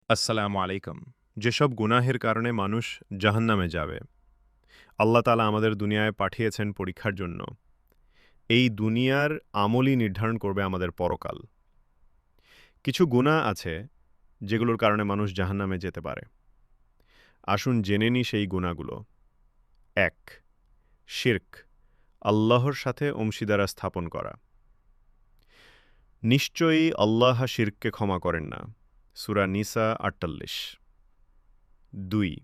আসসালামু আলাইকুম। যেসব গুনাহের কারণে মানুষ জাহান্নামে যাবে, আল্লাহ তাআলা আমাদের দুনিয়ায় পাঠিয়েছেন পরীক্ষার জন্য। এই দুনিয়ার আমলই নির্ধারণ করবে আমাদের পরকাল। কিছু গুনাহ আছে, যেগুলোর কারণে মানুষ জাহান্নামে যেতে পারে। আসুন জেনে নিই সেই গুনাহগুলো। ১. শিরক, আল্লাহর সাথে অংশীদারা স্থাপন করা। নিশ্চয়ই আল্লাহ শিরককে ক্ষমা করেন না। সূরা নিসা ৪৮। ২.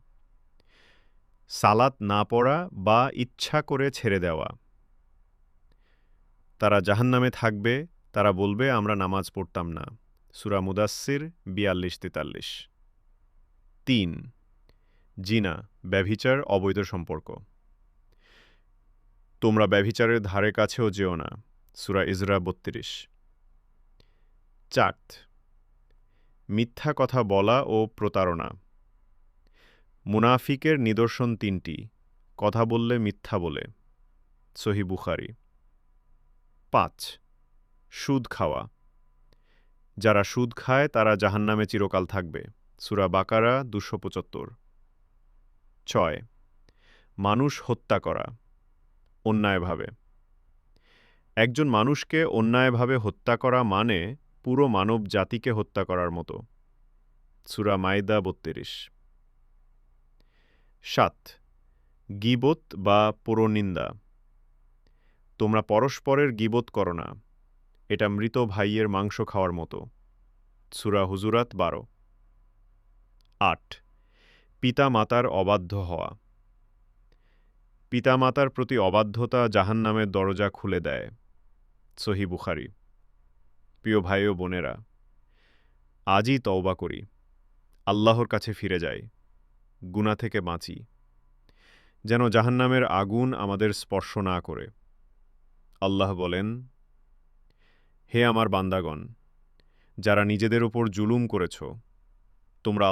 সালাত না পড়া বা ইচ্ছা করে ছেড়ে দেওয়া। তারা জাহান্নামে থাকবে, তারা বলবে আমরা নামাজ পড়তাম না। সূরা মুদাস্সির ৪২-৪৩। ৩. জিনা, ব্যভিচার, অবৈধ সম্পর্ক। তোমরা ব্যভিচারের ধারে কাছেও যেও না। সূরা ইজরা ৩২। ৪. মিথ্যা কথা বলা ও প্রতারণা। মুনাফিকের নিদর্শন ৩টি। কথা বললে মিথ্যা বলে। সহিহ বুখারী। ৫. সুদ খাওয়া। যারা সুদ খায় তারা জাহান্নামে চিরকাল থাকবে। সূরা বাকারা ২৭৫। ৬. মানুষ হত্যা করা অন্যায়ভাবে। একজন মানুষকে অন্যায়ভাবে হত্যা করা মানে পুরো মানব জাতিকে হত্যা করার মতো। সূরা মাইদা ৩২। ৭. গীবত বা পরনিন্দা। তোমরা পরস্পরের গীবত করো না, এটা মৃত ভাইয়ের মাংস খাওয়ার মতো। সূরা হুজুরাত ১২। ৮. পিতা-মাতার অবাধ্য হওয়া। পিতামাতার প্রতি অবাধ্যতা জাহান্নামের দরজা খুলে দেয়। সহিহ বুখারী। প্রিয় ভাই ও বোনেরা, আজই তওবা করি, আল্লাহর কাছে ফিরে যাই, গুনাহ থেকে বাঁচি, যেন জাহান্নামের আগুন আমাদের স্পর্শ না করে। আল্লাহ বলেন, হে আমার বান্দাগণ, যারা নিজেদের উপর জুলুম করেছ, তোমরা